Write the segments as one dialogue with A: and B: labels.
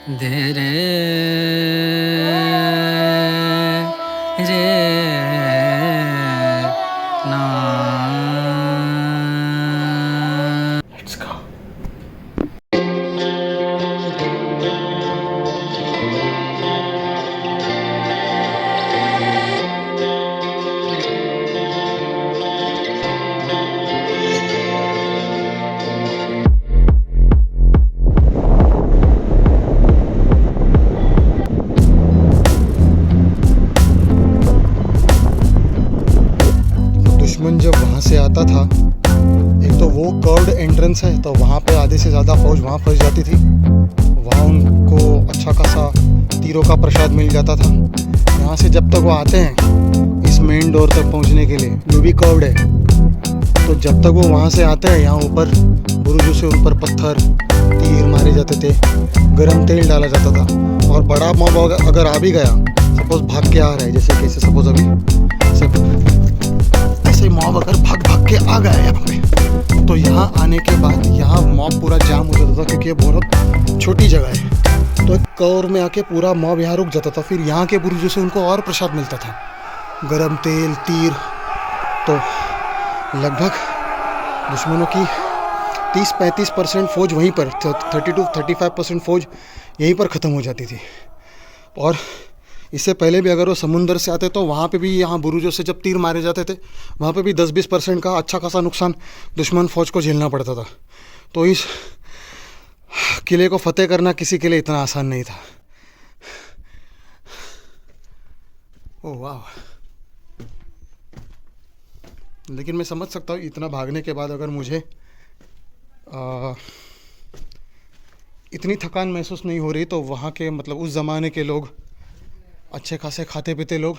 A: दे रे रे ना। Let's go.
B: दुश्मन जब वहाँ से आता था, एक तो वो कर्व्ड एंट्रेंस है, तो वहाँ पे आधे से ज़्यादा फौज वहाँ फंस जाती थी। वहाँ उनको अच्छा खासा तीरों का प्रसाद मिल जाता था। यहाँ से जब तक वो आते हैं इस मेन डोर तक पहुँचने के लिए, ये भी कर्व्ड है, तो जब तक वो वहाँ से आते हैं, यहाँ ऊपर बुरुजों से उन पर पत्थर तीर मारे जाते थे, गरम तेल डाला जाता था। और बड़ा मॉब अगर आ भी गया, सपोज भाग के आ रहा है, जैसे कैसे सपोज अभी ऐसे मॉब अगर भाग भाग के आ गया यहाँ पे, तो यहाँ आने के बाद यहाँ मॉब पूरा जाम हो जाता था, क्योंकि ये बहुत छोटी जगह है। तो एक कर्व में आके पूरा मॉब यहाँ रुक जाता था। फिर यहाँ के बुरुजों से उनको और प्रसाद मिलता था, गरम तेल, तीर। तो लगभग दुश्मनों की 30-35% फौज वहीं पर, 30-35% फौज यहीं पर ख़त्म हो जाती थी। और इससे पहले भी अगर वो समुंदर से आते, तो वहाँ पे भी, यहाँ बुरुजों से जब तीर मारे जाते थे, वहाँ पे भी 10-20% का अच्छा खासा नुकसान दुश्मन फौज को झेलना पड़ता था। तो इस किले को फतेह करना किसी के लिए इतना आसान नहीं था। ओह वाह। लेकिन मैं समझ सकता हूँ, इतना भागने के बाद अगर मुझे इतनी थकान महसूस नहीं हो रही, तो वहाँ के मतलब उस ज़माने के लोग, अच्छे खासे खाते पीते लोग,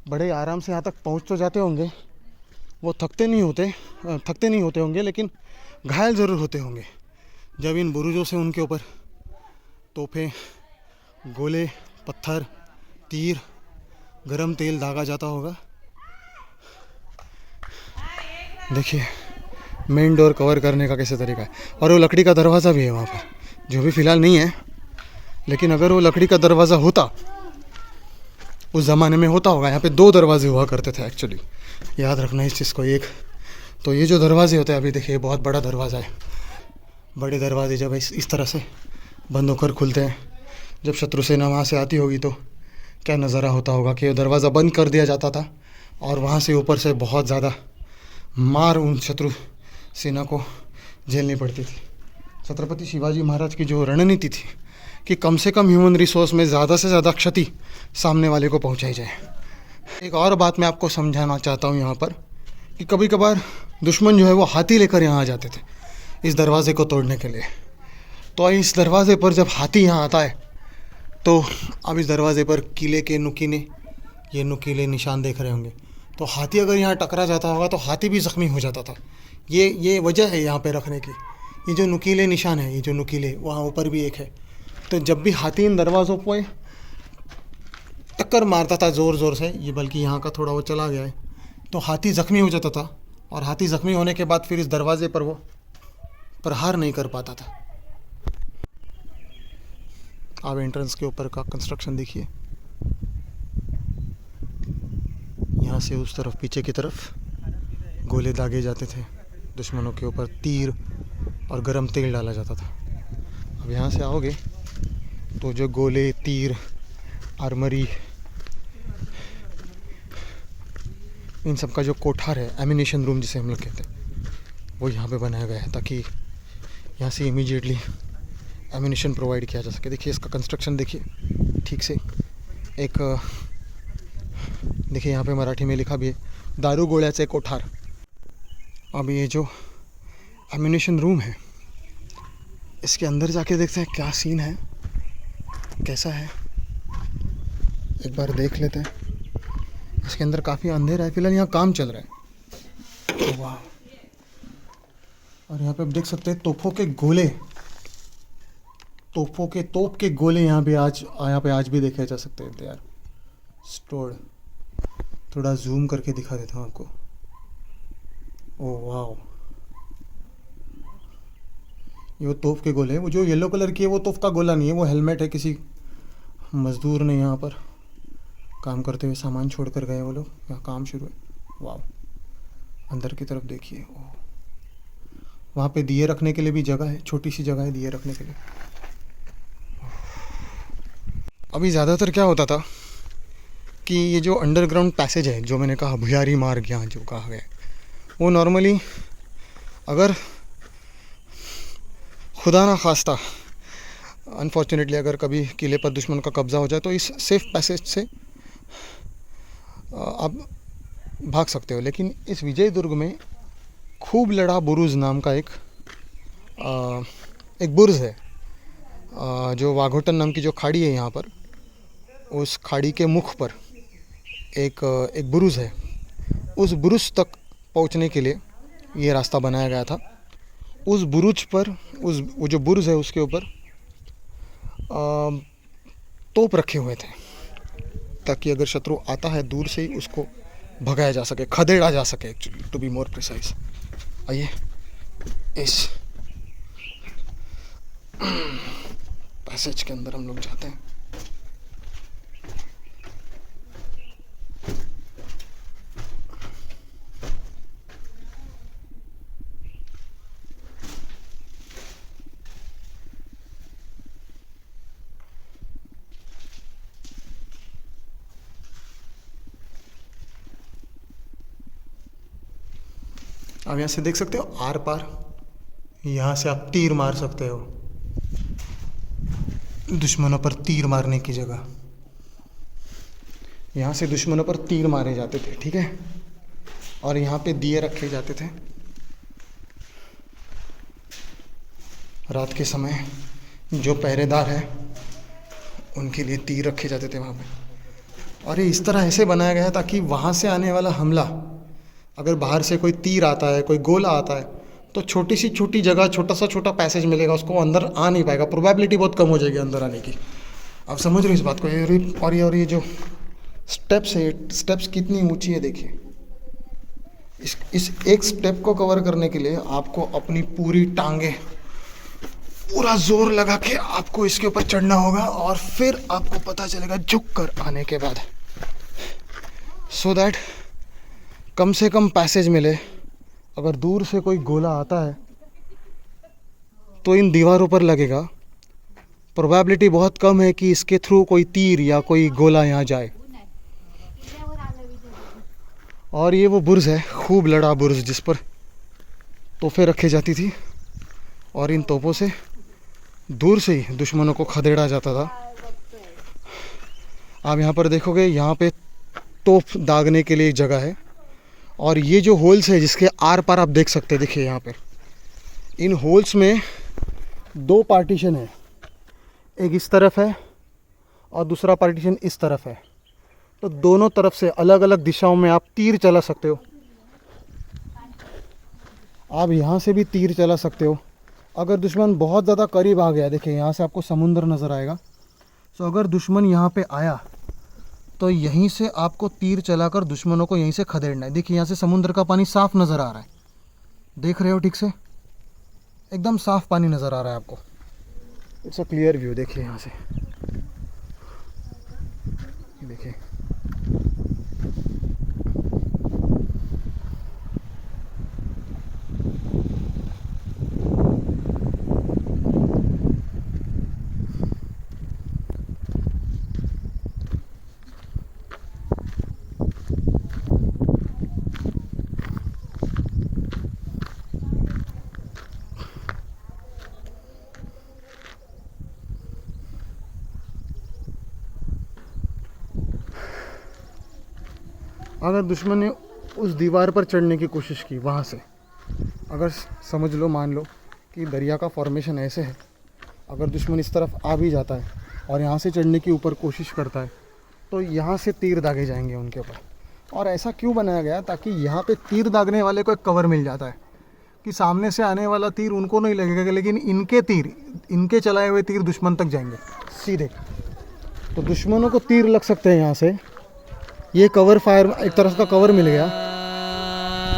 B: बड़े आराम से यहाँ तक पहुँच तो जाते होंगे। वो थकते नहीं होते होंगे, लेकिन घायल ज़रूर होते होंगे जब इन बुरुजों से उनके ऊपर तोपें, गोले, पत्थर, तीर, गरम तेल दागा जाता होगा। देखिए मेन डोर कवर करने का कैसे तरीका है। और वो लकड़ी का दरवाज़ा भी है वहाँ पर, जो भी फ़िलहाल नहीं है, लेकिन अगर वो लकड़ी का दरवाज़ा होता, उस ज़माने में होता होगा। यहाँ पे 2 दरवाजे हुआ करते थे एक्चुअली, याद रखना इस चीज़ को। एक तो ये जो दरवाजे होते हैं, अभी देखिए बहुत बड़ा दरवाज़ा है। बड़े दरवाजे जब इस तरह से बंद होकर खुलते हैं, जब शत्रु सेना वहाँ से आती होगी, तो क्या नज़ारा होता होगा कि दरवाज़ा बंद कर दिया जाता था, और वहाँ से ऊपर से बहुत ज़्यादा मार उन शत्रु सेना को झेलनी पड़ती थी। छत्रपति शिवाजी महाराज की जो रणनीति थी कि कम से कम ह्यूमन रिसोर्स में ज़्यादा से ज़्यादा क्षति सामने वाले को पहुंचाई जाए। एक और बात मैं आपको समझाना चाहता हूं यहाँ पर, कि कभी कभार दुश्मन जो है वो हाथी लेकर यहाँ आ जाते थे इस दरवाज़े को तोड़ने के लिए। तो इस दरवाज़े पर जब हाथी यहाँ आता है, तो अब इस दरवाज़े पर किले के ये नुकीले निशान देख रहे होंगे, तो हाथी अगर यहाँ टकरा जाता होगा तो हाथी भी ज़ख्मी हो जाता था। ये वजह है यहाँ पे रखने की। ये जो नुकीले निशान है, ये जो नुकीले, वहाँ ऊपर भी एक है। तो जब भी हाथी इन दरवाज़ों पर टक्कर मारता था ज़ोर ज़ोर से, ये बल्कि यहाँ का थोड़ा वो चला गया है, तो हाथी ज़ख्मी हो जाता था। और हाथी ज़ख्मी होने के बाद फिर इस दरवाज़े पर वो प्रहार नहीं कर पाता था। आप एंट्रेंस के ऊपर का कंस्ट्रक्शन देखिए, यहाँ से उस तरफ, पीछे की तरफ गोले दागे जाते थे दुश्मनों के ऊपर, तीर और गरम तेल डाला जाता था। अब यहाँ से आओगे तो जो गोले, तीर, आर्मरी, इन सब का जो कोठार है, एमिनेशन रूम जिसे हम लोग कहते हैं, वो यहाँ पे बनाया गया है, ताकि यहाँ से इमीडिएटली एमिनेशन प्रोवाइड किया जा सके। देखिए इसका कंस्ट्रक्शन देखिए ठीक से। एक देखिए यहाँ पे मराठी में लिखा भी है, दारू गोळ्याचे कोठार। अब ये जो एमिनेशन रूम है, इसके अंदर जाके देखते हैं क्या सीन है, कैसा है, एक बार देख लेते हैं। इसके अंदर काफ़ी अंधेरा है, फिलहाल यहाँ काम चल रहा है। वाह। और यहाँ पे आप देख सकते हैं तोप के गोले यहाँ पे आज भी देखे जा सकते हैं। यार स्टोर्ड, थोड़ा जूम करके दिखा देता हूँ आपको। ओह वाह, ये वो तोप के गोले हैं। वो जो येलो कलर की है वो तोप का गोला नहीं है, वो हेलमेट है। किसी मज़दूर ने यहाँ पर काम करते हुए सामान छोड़ कर गए वो लोग, यहाँ काम शुरू है। वाह, अंदर की तरफ देखिए, ओह, वहाँ पे दिए रखने के लिए भी जगह है, छोटी सी जगह है दिए रखने के लिए। अभी ज़्यादातर क्या होता था कि ये जो अंडरग्राउंड पैसेज है, जो मैंने कहा भुयारी मार्ग यहाँ जो कहा गया, वो नॉर्मली अगर खुदा ना खास्ता अनफॉर्चुनेटली अगर कभी किले पर दुश्मन का कब्ज़ा हो जाए तो इस सेफ पैसेज से आप भाग सकते हो। लेकिन इस विजय दुर्ग में खूब लड़ा बुरुज नाम का एक बुर्ज है, जो वाघोटन नाम की जो खाड़ी है यहाँ पर, उस खाड़ी के मुख पर एक बुरुज है। उस बुरुज तक पहुँचने के लिए ये रास्ता बनाया गया था। उस बुरुज पर वो जो बुरुज है उसके ऊपर तोप रखे हुए थे, ताकि अगर शत्रु आता है दूर से ही उसको भगाया जा सके, खदेड़ा जा सके, actually to be more precise. आइए इस पैसेज के अंदर हम लोग जाते हैं। आप यहाँ से देख सकते हो आर पार, यहाँ से आप तीर मार सकते हो, दुश्मनों पर तीर मारने की जगह। यहाँ से दुश्मनों पर तीर मारे जाते थे, ठीक है, और यहाँ पे दिए रखे जाते थे। रात के समय जो पहरेदार है उनके लिए तीर रखे जाते थे वहाँ पे। और ये इस तरह ऐसे बनाया गया है ताकि वहाँ से आने वाला हमला, अगर बाहर से कोई तीर आता है, कोई गोला आता है, तो छोटी सी छोटी जगह, छोटा पैसेज मिलेगा उसको, अंदर आ नहीं पाएगा, प्रोबेबिलिटी बहुत कम हो जाएगी अंदर आने की। आप समझ रहे हो इस बात को? और ये जो स्टेप्स है, स्टेप्स कितनी ऊंची है देखिए। इस एक स्टेप को कवर करने के लिए आपको अपनी पूरी टांगे, पूरा जोर लगा के आपको इसके ऊपर चढ़ना होगा, और फिर आपको पता चलेगा झुक कर आने के बाद, सो दैट कम से कम पैसेज मिले। अगर दूर से कोई गोला आता है तो इन दीवारों पर लगेगा, प्रोबेबिलिटी बहुत कम है कि इसके थ्रू कोई तीर या कोई गोला यहाँ जाए। और ये वो बुर्ज है, खूब लड़ा बुर्ज, जिस पर तोपें रखी जाती थी, और इन तोपों से दूर से ही दुश्मनों को खदेड़ा जाता था। आप यहाँ पर देखोगे, यहाँ पे तोप दागने के लिए जगह है, और ये जो होल्स है जिसके आर पार आप देख सकते हैं, देखिए यहाँ पे इन होल्स में 2 पार्टीशन है, एक इस तरफ है और दूसरा पार्टीशन इस तरफ है। तो दोनों तरफ से अलग अलग दिशाओं में आप तीर चला सकते हो। आप यहाँ से भी तीर चला सकते हो। अगर दुश्मन बहुत ज़्यादा करीब आ गया, देखिए यहाँ से आपको समुंदर नज़र आएगा, तो अगर दुश्मन यहाँ पे आया तो यहीं से आपको तीर चलाकर दुश्मनों को यहीं से खदेड़ना है। देखिए यहाँ से समुद्र का पानी साफ नज़र आ रहा है, देख रहे हो ठीक से, एकदम साफ पानी नज़र आ रहा है आपको। It's a clear view. देखिए यहाँ से, देखिए अगर दुश्मन ने उस दीवार पर चढ़ने की कोशिश की वहाँ से, अगर समझ लो, मान लो कि दरिया का फॉर्मेशन ऐसे है, अगर दुश्मन इस तरफ आ भी जाता है और यहाँ से चढ़ने की ऊपर कोशिश करता है, तो यहाँ से तीर दागे जाएंगे उनके ऊपर। और ऐसा क्यों बनाया गया? ताकि यहाँ पे तीर दागने वाले को एक कवर मिल जाता है कि सामने से आने वाला तीर उनको नहीं लगेगा, लेकिन इनके चलाए हुए तीर दुश्मन तक जाएंगे सीधे। तो दुश्मनों को तीर लग सकते हैं यहाँ से, ये कवर फायर, एक तरफ का कवर मिल गया,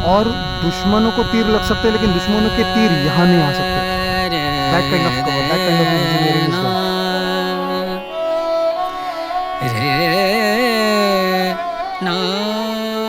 B: और दुश्मनों को तीर लग सकते हैं, लेकिन दुश्मनों के तीर यहाँ नहीं आ सकते। that kind of cover, that kind of engineering is done.
A: रे ना